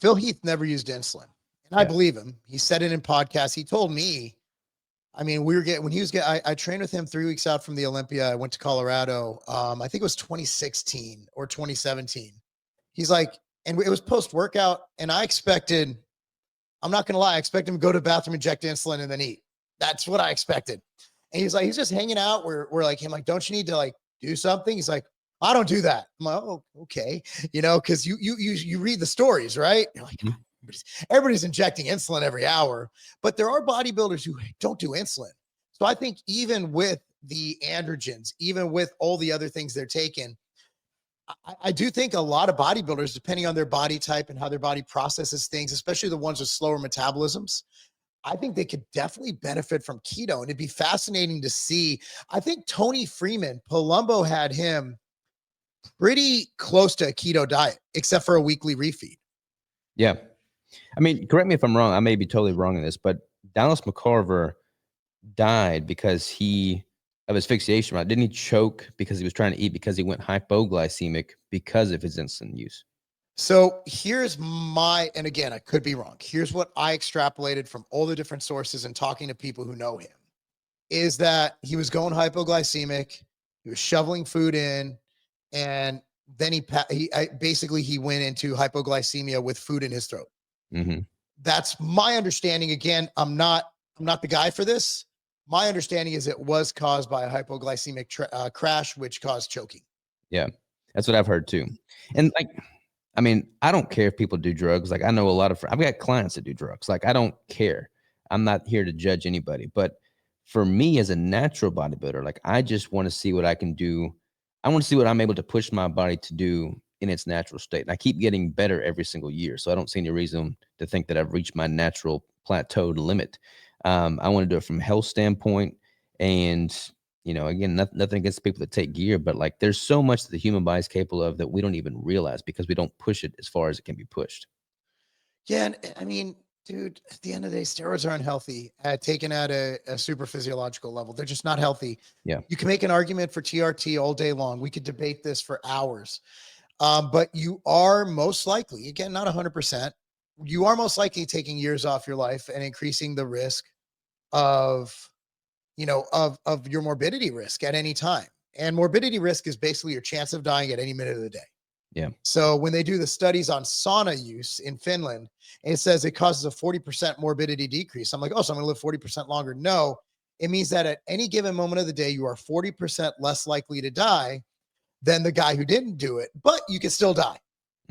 Phil Heath never used insulin. And I believe him. He said it in podcasts. He told me, I mean, when he was getting, I trained with him 3 weeks out from the Olympia. I went to Colorado. I think it was 2016 or 2017. He's like, and it was post workout. And I expected, I'm not going to lie, I expected him to go to the bathroom, inject insulin, and then eat. That's what I expected. And he's like, he's just hanging out. We're like, him, like, don't you need to like do something? He's like, I don't do that. I'm like, oh, okay. You know, cause you read the stories, right? You're like, everybody's injecting insulin every hour, but there are bodybuilders who don't do insulin. So I think even with the androgens, even with all the other things they're taking, I do think a lot of bodybuilders, depending on their body type and how their body processes things, especially the ones with slower metabolisms, I think they could definitely benefit from keto. And it'd be fascinating to see. I think Tony Freeman, Palumbo had him pretty close to a keto diet, except for a weekly refeed. Yeah. I mean, correct me if I'm wrong. I may be totally wrong in this, but Dallas McCarver died because of asphyxiation, right? Didn't he choke because he was trying to eat because he went hypoglycemic because of his insulin use? So here's and again, I could be wrong. Here's what I extrapolated from all the different sources and talking to people who know him, is that he was going hypoglycemic. He was shoveling food in, and then he went into hypoglycemia with food in his throat. Mm-hmm. That's my understanding. Again, I'm not the guy for this. My understanding is it was caused by a hypoglycemic crash, which caused choking. Yeah, that's what I've heard too. And like, I mean, I don't care if people do drugs. Like, I know a lot of, I've got clients that do drugs. Like, I don't care. I'm not here to judge anybody. But for me as a natural bodybuilder, like, I just want to see what I can do. I want to see what I'm able to push my body to do in its natural state. And I keep getting better every single year. So I don't see any reason to think that I've reached my natural plateaued limit. I want to do it from a health standpoint. And, you know, again, nothing against people that take gear, but like there's so much that the human body is capable of that we don't even realize because we don't push it as far as it can be pushed. Yeah. And I mean, dude, at the end of the day, steroids are unhealthy, taken at a super physiological level. They're just not healthy. Yeah. You can make an argument for TRT all day long. We could debate this for hours. But you are most likely, again, not 100%, you are most likely taking years off your life and increasing the risk of, you know, of your morbidity risk at any time. And morbidity risk is basically your chance of dying at any minute of the day. Yeah. So when they do the studies on sauna use in Finland, it says it causes a 40% morbidity decrease. I'm like, oh, so I'm going to live 40% longer. No, it means that at any given moment of the day, you are 40% less likely to die than the guy who didn't do it, but you can still die.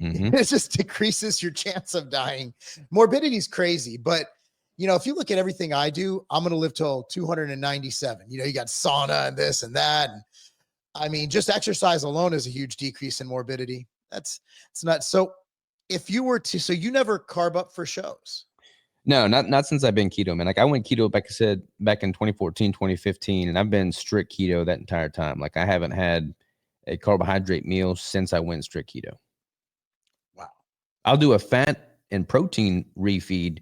Mm-hmm. It just decreases your chance of dying. Morbidity is crazy, but you know, if you look at everything I do, I'm going to live till 297. You know, you got sauna and this and that. And I mean, just exercise alone is a huge decrease in morbidity. It's not. So if you were to, so you never carb up for shows? No, not since I've been keto, man. Like I went keto, like I said, back in 2014, 2015, and I've been strict keto that entire time. Like I haven't had a carbohydrate meal since I went strict keto. Wow. I'll do a fat and protein refeed,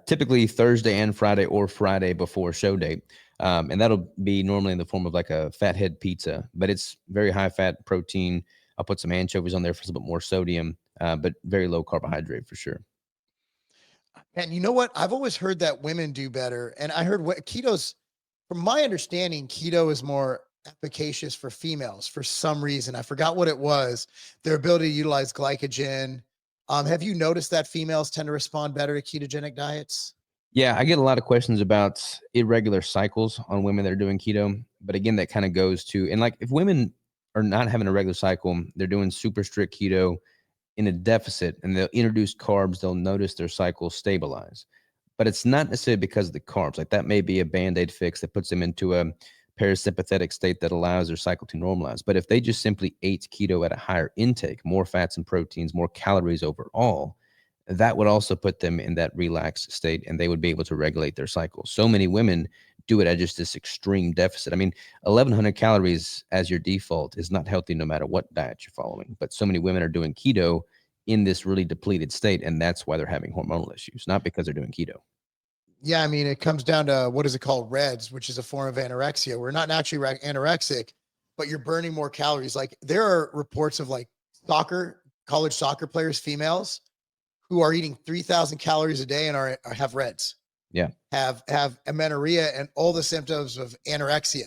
typically Thursday and Friday or Friday before show date. And that'll be normally in the form of like a fathead pizza, but it's very high fat protein. I'll put some anchovies on there for a little bit more sodium, but very low carbohydrate for sure. And you know what? I've always heard that women do better. And I heard what keto's, from my understanding, keto is more efficacious for females for some reason. I forgot what it was. Their ability to utilize glycogen. Have you noticed that females tend to respond better to ketogenic diets? Yeah, I get a lot of questions about irregular cycles on women that are doing keto. But again, that kind of goes to, and like if women are not having a regular cycle, they're doing super strict keto in a deficit and they'll introduce carbs, they'll notice their cycle stabilize. But it's not necessarily because of the carbs. Like that may be a Band-Aid fix that puts them into a parasympathetic state that allows their cycle to normalize. But if they just simply ate keto at a higher intake, more fats and proteins, more calories overall, that would also put them in that relaxed state and they would be able to regulate their cycle. So many women do it at just this extreme deficit. I mean, 1,100 calories as your default is not healthy no matter what diet you're following. But so many women are doing keto in this really depleted state, and that's why they're having hormonal issues, not because they're doing keto. Yeah, I mean, it comes down to what is it called? REDS, which is a form of anorexia. We're not naturally anorexic, but you're burning more calories. Like there are reports of like college soccer players, females, who are eating 3,000 calories a day and have reds. Yeah. Have amenorrhea and all the symptoms of anorexia.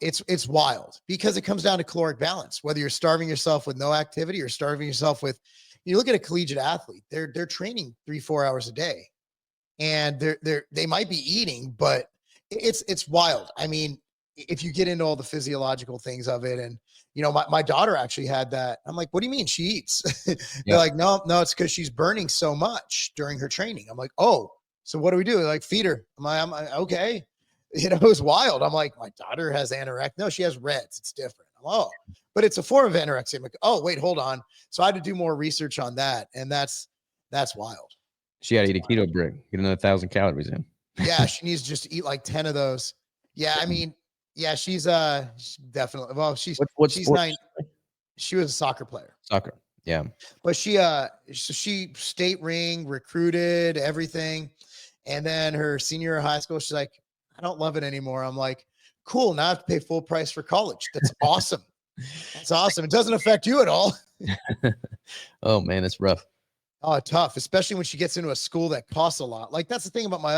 It's wild because it comes down to caloric balance, whether you're starving yourself with no activity or starving yourself with, you look at a collegiate athlete, they're training 3-4 hours a day and they might be eating, but it's wild. I mean, if you get into all the physiological things of it, and you know, my daughter actually had that. I'm like, what do you mean she eats? They're like, no, it's because she's burning so much during her training. I'm like, oh, so what do we do? They're like, feed her. I'm like, okay. You know, it was wild. I'm like, my daughter has anorexia. No, she has reds. It's different. Oh, but it's a form of anorexia. I'm like, oh, wait, hold on. So I had to do more research on that. And that's wild. She had to eat a keto brick, get another 1,000 calories in. Yeah, she needs to just eat like 10 of those. Yeah, I mean, yeah, she's definitely, well, she's What's 9. She was a soccer player. Soccer. Yeah. But she state ring, recruited, everything. And then her senior year of high school, she's like, I don't love it anymore. I'm like, cool. Now I have to pay full price for college. That's awesome. That's awesome. It doesn't affect you at all. Oh man, it's rough. Oh, tough, especially when she gets into a school that costs a lot. Like that's the thing about my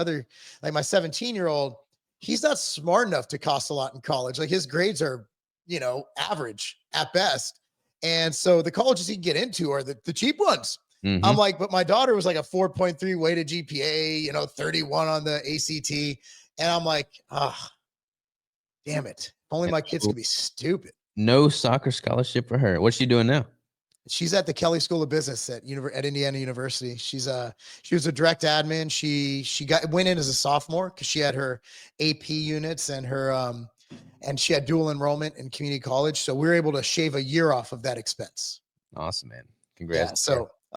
17-year-old, he's not smart enough to cost a lot in college. Like his grades are, you know, average at best. And so the colleges he can get into are the cheap ones. I'm like, but my daughter was like a 4.3 weighted GPA, you know, 31 on the ACT. And I'm like, damn it. If only my kids could be stupid. No soccer scholarship for her. What's she doing now? She's at the Kelly School of Business at Indiana University. She was a direct admin. She went in as a sophomore because she had her AP units and her and she had dual enrollment in community college. So we were able to shave a year off of that expense. Awesome, man. Congrats. Yeah, so